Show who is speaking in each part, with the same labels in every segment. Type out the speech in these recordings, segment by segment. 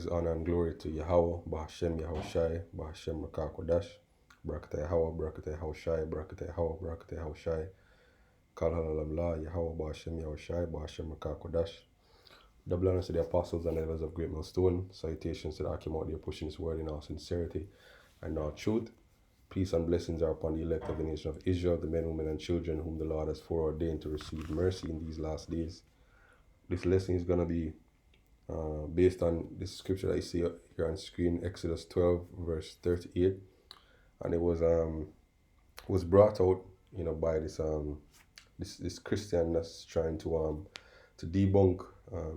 Speaker 1: Praise, honor, and glory to Yahweh, Bahashem Yahushai, Bahashem Rakakodash, Barakata Yahweh, Barakata Yahushai, Barakata Yahweh, Barakata Yahushai, Kal Halalamla, Yahweh, Bahashem Yahushai, Bahashem Rakakodash. Double honors to the apostles and elders of Great Millstone. Salutations to the Akim out there pushing his word in all sincerity and all truth. Peace and blessings are upon the elect of the nation of Israel, the men, women, and children whom the Lord has foreordained to receive mercy in these last days. This lesson is going to be based on this scripture that you see here on screen, Exodus 12, verse 38. And it was brought out, by this Christian that's trying to debunk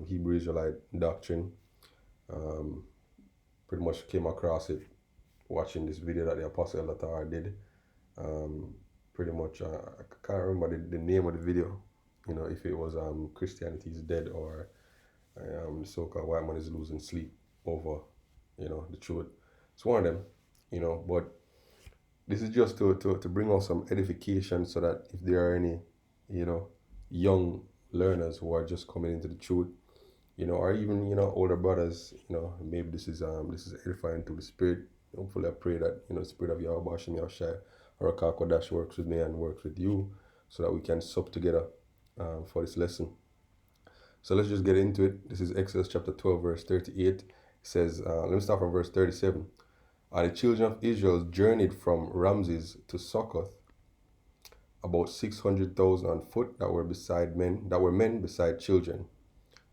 Speaker 1: Hebrew Israelite doctrine. Pretty much came across it watching this video that the Apostle Latar did. Pretty much, I can't remember the name of the video, if it was Christianity is Dead or the so-called white man is losing sleep over, the truth. It's one of them, but this is just to bring out some edification so that if there are any, young learners who are just coming into the truth, or even, older brothers, maybe this is edifying to the spirit. Hopefully I pray that, the spirit of Yahweh, Hashem Yahushai, or Kodash works with me and works with you so that we can sup together for this lesson. So let's just get into it. This is Exodus chapter 12, verse 38. It says, let me start from verse 37. And the children of Israel journeyed from Ramses to Succoth, about 600,000 on foot that were men beside children.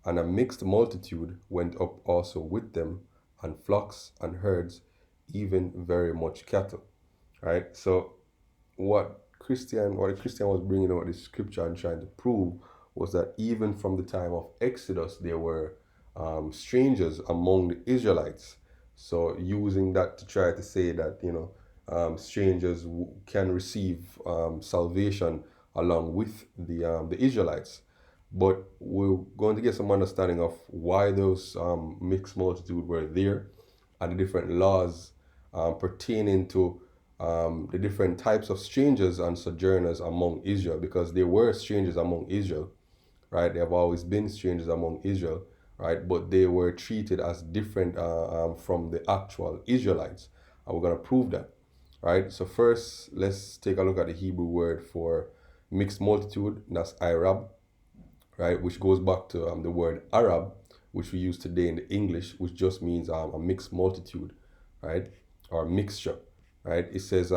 Speaker 1: And a mixed multitude went up also with them, and flocks and herds, even very much cattle. Right? So what the Christian was bringing out this scripture and trying to prove was that even from the time of Exodus, there were strangers among the Israelites. So using that to try to say that, strangers can receive salvation along with the Israelites. But we're going to get some understanding of why those mixed multitude were there and the different laws pertaining to the different types of strangers and sojourners among Israel, because there were strangers among Israel. Right, they have always been strangers among Israel, right? But they were treated as different from the actual Israelites, and we're going to prove that, right? So first, let's take a look at the Hebrew word for mixed multitude. That's Arab, right? Which goes back to the word Arab, which we use today in the English, which just means a mixed multitude, right? Or mixture, right? It says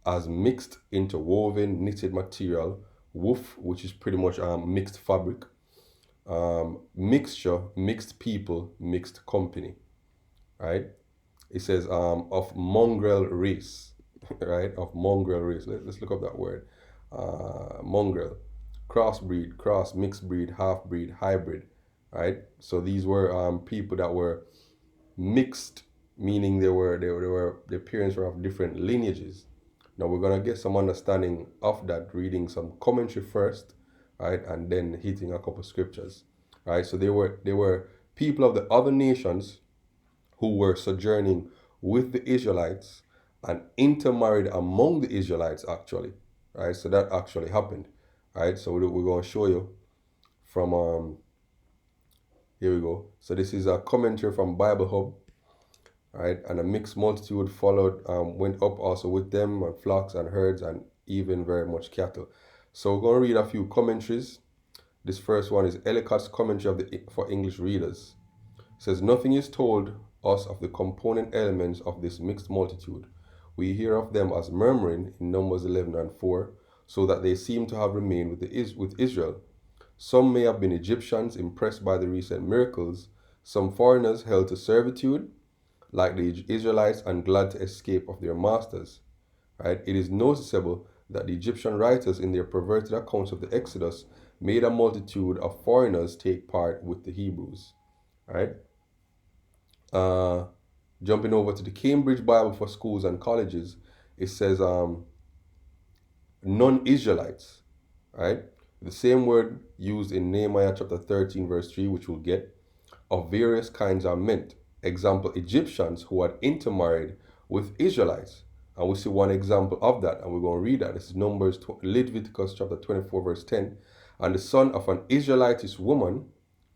Speaker 1: as mixed, interwoven, knitted material. Woof, which is pretty much mixed fabric. Mixture, mixed people, mixed company, right? It says of mongrel race, right? Of mongrel race. Let's look up that word. Mongrel, crossbreed, cross, mixed breed, half breed, hybrid, right? So these were people that were mixed, meaning their parents were of different lineages. Now we're going to get some understanding of that, reading some commentary first, right, and then hitting a couple scriptures, right? So they were people of the other nations who were sojourning with the Israelites and intermarried among the Israelites, actually, right? So that actually happened, right? So we're going to show you from here we go. So this is a commentary from Bible Hub. Right, and a mixed multitude followed, went up also with them, and flocks and herds, and even very much cattle. So we're going to read a few commentaries. This first one is Ellicott's commentary for English readers. It says, nothing is told us of the component elements of this mixed multitude. We hear of them as murmuring in Numbers 11 and 4, so that they seem to have remained with Israel. Some may have been Egyptians impressed by the recent miracles, some foreigners held to servitude, like the Israelites, and glad to escape of their masters. Right? It is noticeable that the Egyptian writers, in their perverted accounts of the Exodus, made a multitude of foreigners take part with the Hebrews. Right? Jumping over to the Cambridge Bible for Schools and Colleges, it says non-Israelites. Right? The same word used in Nehemiah chapter 13, verse 3, which we'll get, of various kinds are meant. Example, Egyptians who had intermarried with Israelites. And we see one example of that, and we're going to read that. This is Leviticus chapter 24, verse 10. And the son of an Israelitish woman,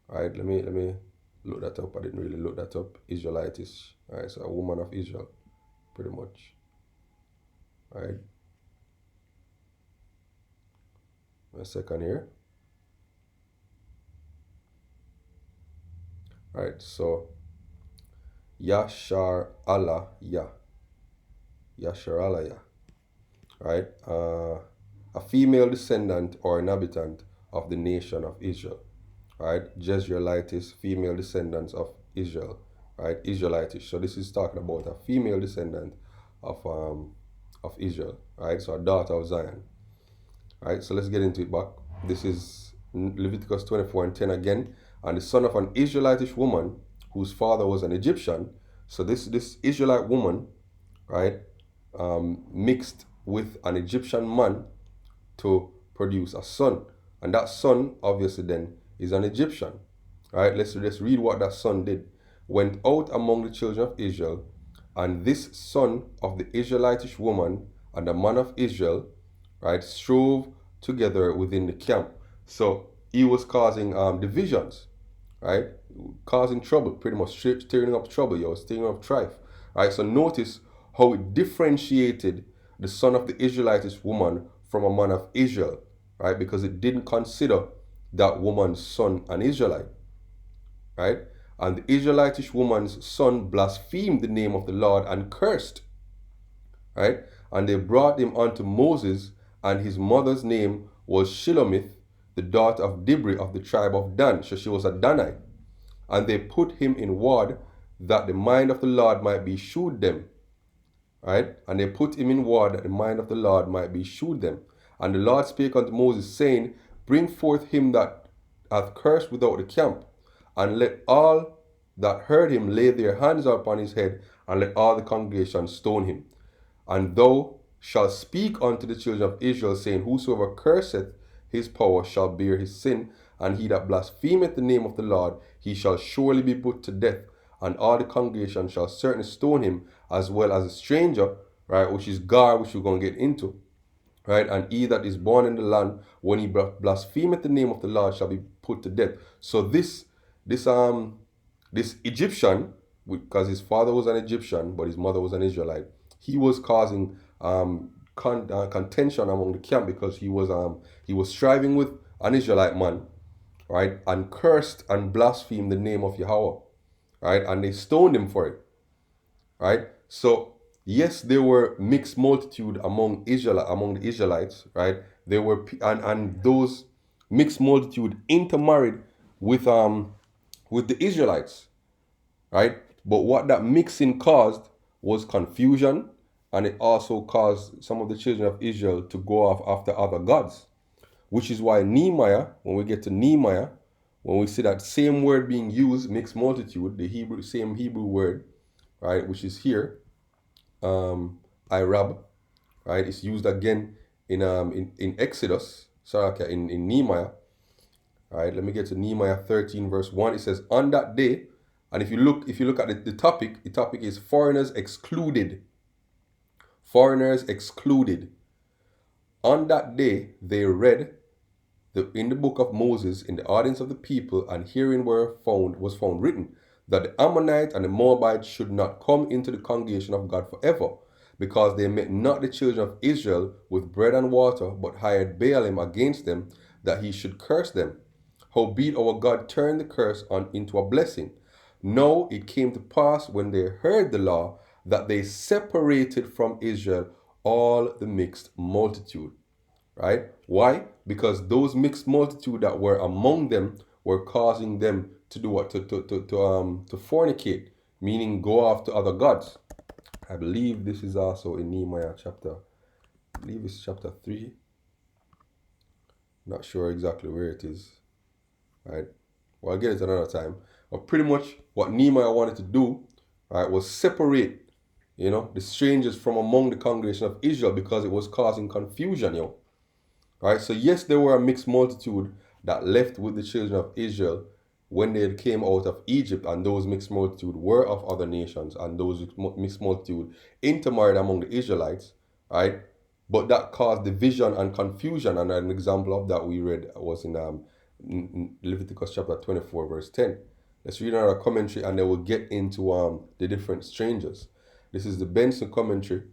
Speaker 1: right, let me look that up. I didn't really look that up. Israelitish. All right, so a woman of Israel, pretty much. All right. A second here. All right, so Yashar Allah Yah. Yashar Allah Yah. Right? A female descendant or inhabitant of the nation of Israel. Right? Jezreelitis, female descendants of Israel. Right? Israelitish. So this is talking about a female descendant of Israel. Right? So a daughter of Zion. Right? So let's get into it back. This is Leviticus 24:10 again. And the son of an Israelitish woman whose father was an Egyptian. So this Israelite woman, right, mixed with an Egyptian man to produce a son. And that son, obviously, then is an Egyptian. Right? Let's read what that son did. Went out among the children of Israel, and this son of the Israelitish woman and the man of Israel, right, strove together within the camp. So he was causing divisions, right? Causing trouble, pretty much stirring up trouble, stirring up strife. Right? So notice how it differentiated the son of the Israelitish woman from a man of Israel, right? Because it didn't consider that woman's son an Israelite, right? And the Israelitish woman's son blasphemed the name of the Lord and cursed, right? And they brought him unto Moses, and his mother's name was Shilomith, the daughter of Dibri of the tribe of Dan. So she was a Danite. And they put him in ward that the mind of the Lord might be shewed them. Right? And they put him in ward that the mind of the Lord might be shewed them. And the Lord spake unto Moses, saying, Bring forth him that hath cursed without the camp, and let all that heard him lay their hands upon his head, and let all the congregation stone him. And thou shalt speak unto the children of Israel, saying, Whosoever curseth his power shall bear his sin, and he that blasphemeth the name of the Lord, he shall surely be put to death, and all the congregation shall certainly stone him, as well as a stranger, right, which is God, which we're going to get into, right, and he that is born in the land, when he blasphemeth the name of the Lord, shall be put to death. So this Egyptian, because his father was an Egyptian, but his mother was an Israelite, he was causing contention among the camp, because he was striving with an Israelite man, right, and cursed and blasphemed the name of Yahweh, right, and they stoned him for it, right. So yes, there were mixed multitude among the Israelites, right. There were and those mixed multitude intermarried with the Israelites, right. But what that mixing caused was confusion, and it also caused some of the children of Israel to go off after other gods, which is why Nehemiah, when we get to Nehemiah, when we see that same word being used, mixed multitude, the same Hebrew word, right, which is here, Irab, right, it's used again in Exodus, in Nehemiah, right. Let me get to Nehemiah 13 verse 1. It says, on that day, and if you look at the topic is foreigners excluded. Foreigners excluded. On that day, they read in the book of Moses in the audience of the people, and herein was found written that the Ammonites and the Moabites should not come into the congregation of God forever, because they met not the children of Israel with bread and water, but hired Baalim against them, that he should curse them. Howbeit our God turned the curse into a blessing. Now it came to pass, when they heard the law, that they separated from Israel all the mixed multitude. Right? Why? Because those mixed multitude that were among them were causing them to do what? To fornicate, meaning go after other gods. I believe this is also in Nehemiah chapter, I believe it's chapter 3. Not sure exactly where it is. Right? Well, I'll get it another time. But pretty much what Nehemiah wanted to do, right, was separate, the strangers from among the congregation of Israel, because it was causing confusion, Right? So yes, there were a mixed multitude that left with the children of Israel when they came out of Egypt, and those mixed multitude were of other nations, and those mixed multitude intermarried among the Israelites, right? But that caused division and confusion, and an example of that we read was in Leviticus chapter 24 verse 10, Let's read another commentary and then we'll get into the different strangers. This is the Benson commentary.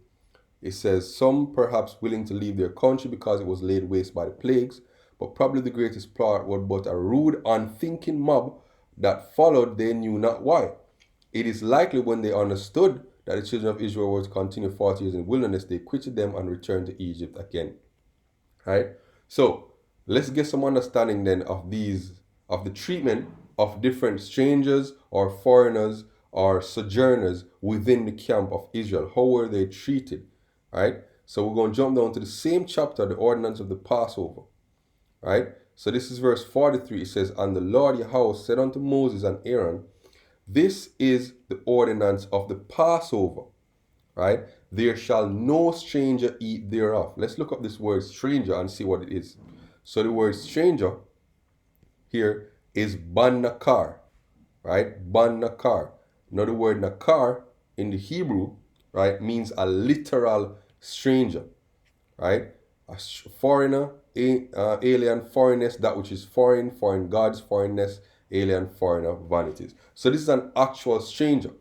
Speaker 1: It says, some perhaps willing to leave their country because it was laid waste by the plagues, but probably the greatest part was but a rude, unthinking mob that followed they knew not why. It is likely when they understood that the children of Israel were to continue 40 years in the wilderness, they quitted them and returned to Egypt again. Right? So let's get some understanding then of the treatment of different strangers or foreigners or sojourners within the camp of Israel. How were they treated? Right? So we're going to jump down to the same chapter, the ordinance of the Passover. Right? So this is verse 43. It says, and the Lord Yahweh said unto Moses and Aaron, this is the ordinance of the Passover. Right? There shall no stranger eat thereof. Let's look up this word stranger and see what it is. So the word stranger here is ban nakar, right? Ban nakar. Now the word nakar in the Hebrew, right, means a literal stranger, right? A foreigner, alien, foreignness, that which is foreign, foreign gods, foreignness, alien, foreigner, vanities. So this is an actual stranger,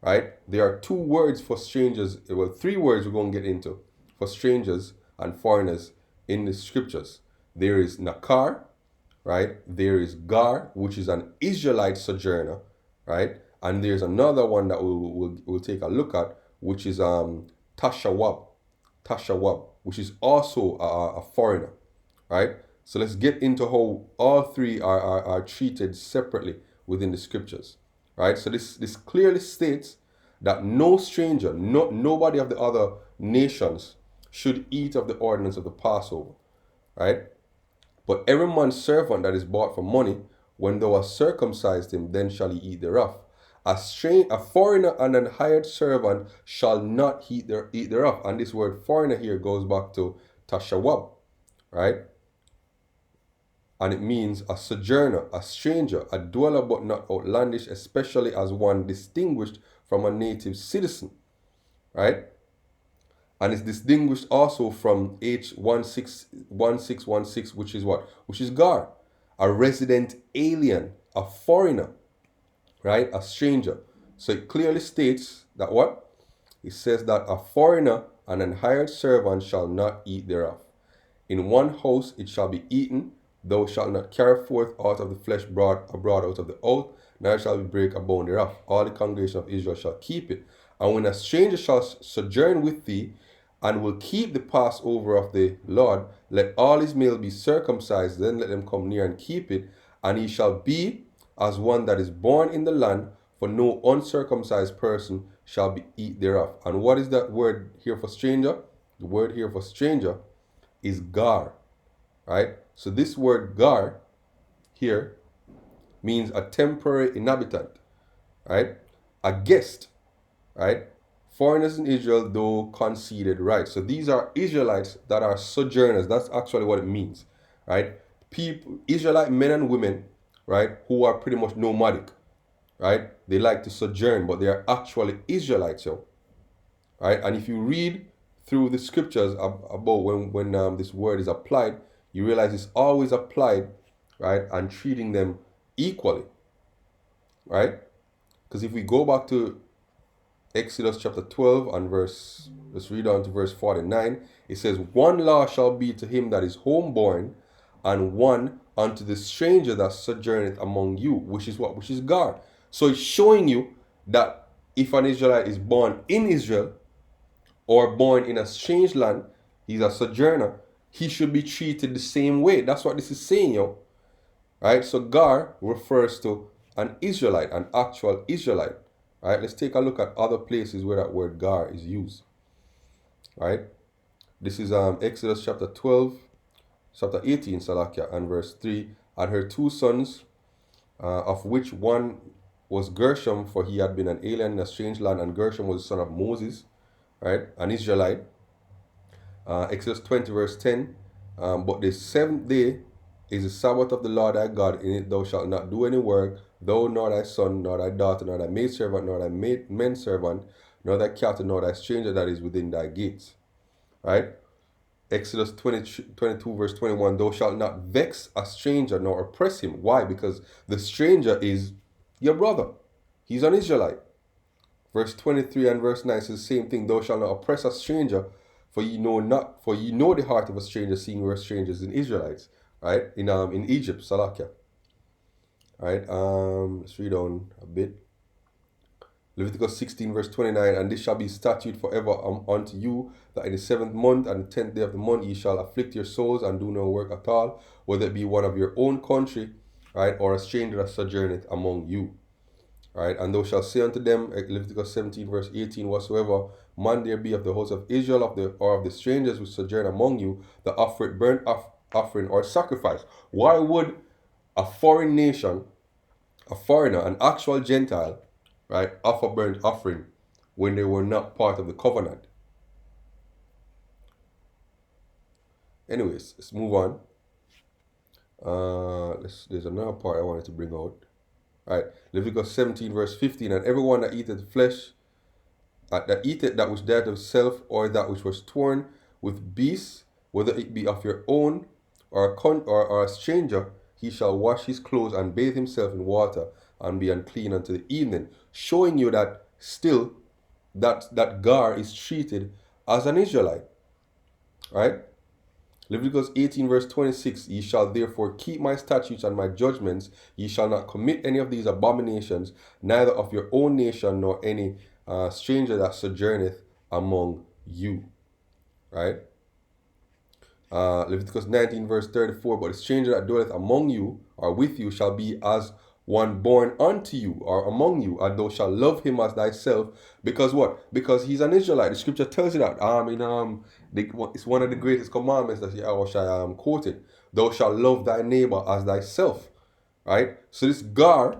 Speaker 1: right? There are two words for strangers, well, three words we're going to get into for strangers and foreigners in the scriptures. There is nakar, right? There is gar, which is an Israelite sojourner, right? And there's another one that we'll take a look at, which is tashawab, which is also a foreigner, right? So let's get into how all three are treated separately within the scriptures, right? So this clearly states that no stranger, nobody of the other nations should eat of the ordinance of the Passover, right? But every man's servant that is bought for money, when thou hast circumcised him, then shall he eat thereof. A foreigner and an hired servant shall not eat thereof. And this word foreigner here goes back to tashawab, right? And it means a sojourner, a stranger, a dweller but not outlandish, especially as one distinguished from a native citizen, right? And it's distinguished also from H1616, which is what? Which is gar, a resident alien, a foreigner, right? A stranger. So it clearly states that what? It says that a foreigner and an hired servant shall not eat thereof. In one house it shall be eaten. Thou shalt not carry forth out of the flesh abroad out of the oath, neither shall we break a bone thereof. All the congregation of Israel shall keep it. And when a stranger shall sojourn with thee, and will keep the Passover of the Lord, let all his male be circumcised, then let them come near and keep it, and he shall be as one that is born in the land, for no uncircumcised person shall eat thereof. And what is that word here for stranger? The word here for stranger is gar, right? So this word gar here means a temporary inhabitant, right? A guest, right? Foreigners in Israel, though conceded rights. So these are Israelites that are sojourners. That's actually what it means, right? People, Israelite men and women, right, who are pretty much nomadic, right? They like to sojourn, but they are actually Israelites, right? And if you read through the scriptures about when this word is applied, you realize it's always applied, right, and treating them equally, right? Because if we go back to Exodus chapter 12 and let's read on to verse 49. It says, one law shall be to him that is homeborn, and one unto the stranger that sojourneth among you, which is what? Which is God. So it's showing you that if an Israelite is born in Israel or born in a strange land, he's a sojourner, he should be treated the same way. That's what this is saying, right? So Gar refers to an Israelite, an actual Israelite. Right, let's take a look at other places where that word gar is used. Right, this is Exodus chapter 12, chapter 18, Salakia, and verse 3. And her two sons, of which one was Gershom, for he had been an alien in a strange land, and Gershom was the son of Moses, right, an Israelite. Exodus 20, verse 10. But the seventh day is the Sabbath of the Lord thy God. In it thou shalt not do any work, thou, nor thy son, nor thy daughter, nor thy maidservant, nor thy menservant, nor thy captain, nor thy stranger that is within thy gates. Right? Exodus 22, verse 21. Thou shalt not vex a stranger, nor oppress him. Why? Because the stranger is your brother. He's an Israelite. Verse 23 and verse 9 says the same thing. Thou shalt not oppress a stranger, for ye know the heart of a stranger, seeing we are strangers in Israelites. Right? In Egypt, Salakia. Right? Let's read on a bit. Leviticus 16 verse 29, and this shall be statute forever unto you, that in the 7th month and the 10th day of the month ye shall afflict your souls and do no work at all, whether it be one of your own country, right, or a stranger that sojourneth among you. Right, and thou shalt say unto them, Leviticus 17 verse 18, whatsoever man there be of the house of Israel of the strangers which sojourn among you, that offereth burnt offering or sacrifice. Why would a foreign nation, a foreigner, an actual Gentile, right, offer burnt offering when they were not part of the covenant? Anyways, let's move on. There's another part I wanted to bring out. Right, Leviticus 17 verse 15, and everyone that eateth flesh, that eateth that which died of self, or that which was torn with beasts, whether it be of your own or a stranger, he shall wash his clothes and bathe himself in water and be unclean until the evening, showing you that still that Gar is treated as an Israelite. Right? Leviticus 18 verse 26, ye shall therefore keep my statutes and my judgments, ye shall not commit any of these abominations, neither of your own nation nor any stranger that sojourneth among you. Right? Leviticus 19 verse 34, but the stranger that dwelleth among you or with you shall be as one born unto you or among you, and thou shalt love him as thyself. Because what? Because he's an Israelite. The scripture tells you that. It's one of the greatest commandments that I quoted. Thou shalt love thy neighbor as thyself. Right? So this Gar,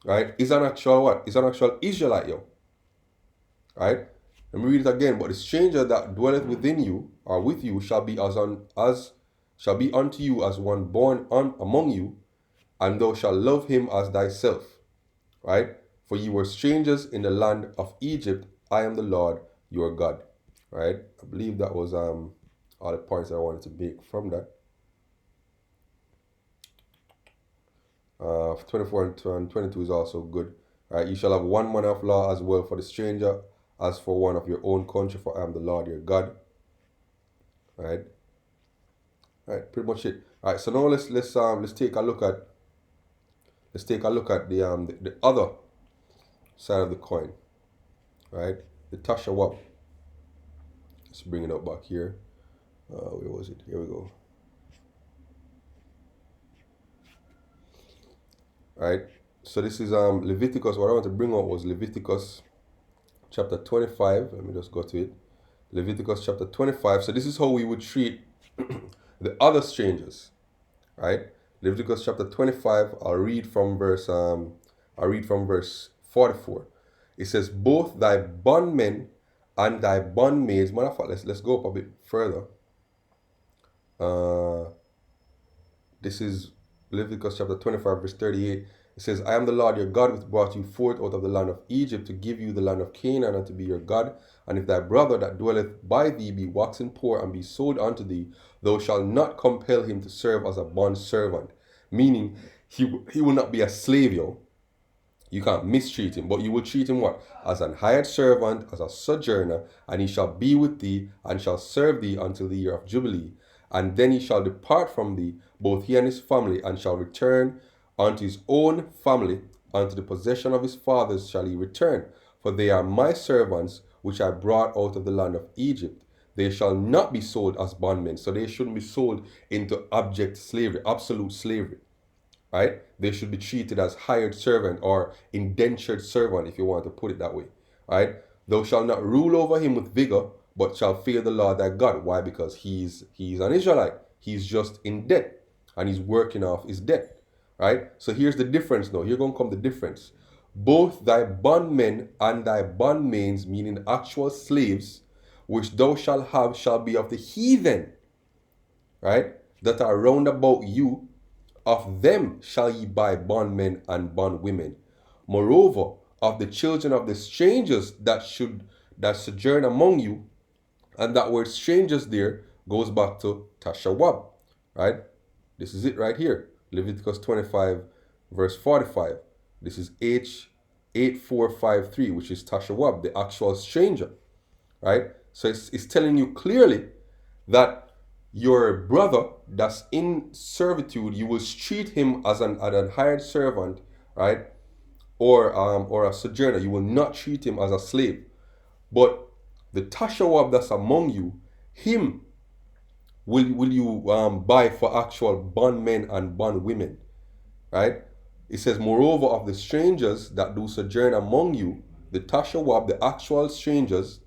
Speaker 1: right, is an actual what? Is an actual Israelite, yo. Right? Let me read it again. But the stranger that dwelleth within you or with you shall be shall be unto you as one born among you, and thou shalt love him as thyself. Right? For ye were strangers in the land of Egypt. I am the Lord your God. Right? I believe that was all the points I wanted to make from that. 24 and 22 is also good. Right? You shall have one manner of law as well for the stranger as for one of your own country, for I am the Lord your God. Right? Pretty much it. Right, so now let's take a look at the other side of the coin. Right? The Tashawab. Let's bring it up back here. Where was it? Here we go. Right? So this is Leviticus. What I want to bring out was Leviticus chapter 25. Let me just go to it. Leviticus chapter 25. So this is how we would treat the other strangers. Right? Leviticus chapter 25. I'll read from verse 44. It says, both thy bondmen and thy bondmaids. Matter of fact, let's go up a bit further. This is Leviticus chapter 25 verse 38. It says, I am the Lord your God, which brought you forth out of the land of Egypt, to give you the land of Canaan, and to be your God. And if thy brother that dwelleth by thee be waxen poor and be sold unto thee, thou shalt not compel him to serve as a bond servant. Meaning, he will not be a slave, yo. You can't mistreat him, but you will treat him what? As an hired servant, as a sojourner, and he shall be with thee, and shall serve thee until the year of Jubilee. And then he shall depart from thee, both he and his family, and shall return unto his own family, unto the possession of his fathers shall he return. For they are my servants, which I brought out of the land of Egypt. They shall not be sold as bondmen. So they shouldn't be sold into abject slavery, absolute slavery. Right? They should be treated as hired servant or indentured servant, if you want to put it that way. Right? Thou shalt not rule over him with vigor, but shall fear the Lord thy God. Why? Because he's an Israelite. He's just in debt, and he's working off his debt. Right? So here's the difference now. Here gonna come the difference. Both thy bondmen and thy bondmaids, meaning actual slaves, which thou shalt have, shall be of the heathen, right, that are round about you. Of them shall ye buy bondmen and bondwomen. Moreover, of the children of the strangers that sojourn among you, and that word strangers there goes back to Tashawab, right? This is it right here. Leviticus 25 verse 45. This is H8453, which is Tashawab, the actual stranger, right? So it's telling you clearly that your brother that's in servitude, you will treat him as an hired servant, right? Or a sojourner. You will not treat him as a slave. But the Tashawab that's among you, him will you buy for actual bondmen and bondwomen, right? It says, moreover, of the strangers that do sojourn among you, the Tashawab, the actual strangers,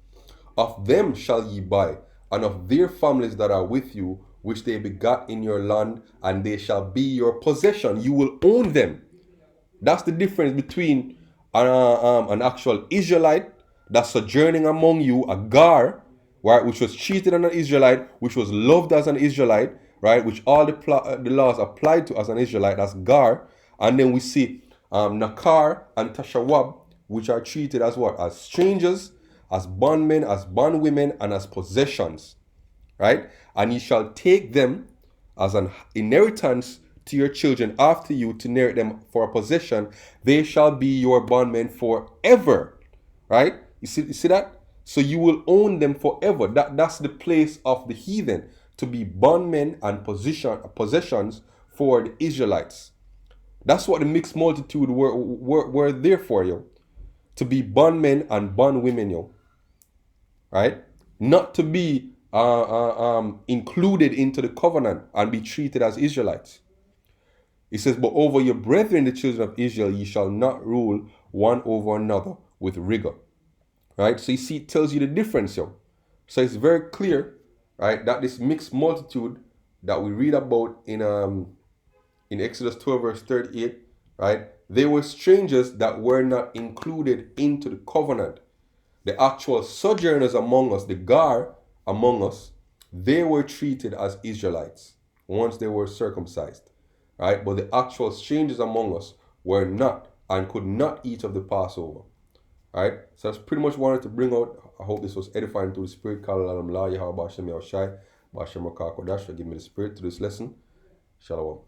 Speaker 1: of them shall ye buy, and of their families that are with you, which they begat in your land, and they shall be your possession. You will own them. That's the difference between an actual Israelite that's sojourning among you, a Gar, right, which was treated as an Israelite, which was loved as an Israelite, right, which all the laws applied to as an Israelite. That's Gar. And then we see Nakar and Tashawab, which are treated as what? As strangers, as bondmen, as bondwomen, and as possessions, right? And ye shall take them as an inheritance to your children after you, to inherit them for a possession. They shall be your bondmen forever, right? You see that? So you will own them forever. That's the place of the heathen, to be bondmen and possessions for the Israelites. That's what the mixed multitude were there for, yo. To be bondmen and bondwomen, yo. Right? Not to be included into the covenant and be treated as Israelites. It says, but over your brethren, the children of Israel, ye shall not rule one over another with rigor. Right? So you see, it tells you the difference, yo. So it's very clear, right, that this mixed multitude that we read about in Exodus 12, verse 38, right, they were strangers that were not included into the covenant. The actual sojourners among us, the Gar among us, they were treated as Israelites once they were circumcised, right? But the actual strangers among us were not and could not eat of the Passover, right? So that's pretty much what I wanted to bring out. I hope this was edifying to the Spirit. Give me the Spirit to this lesson. Shalom.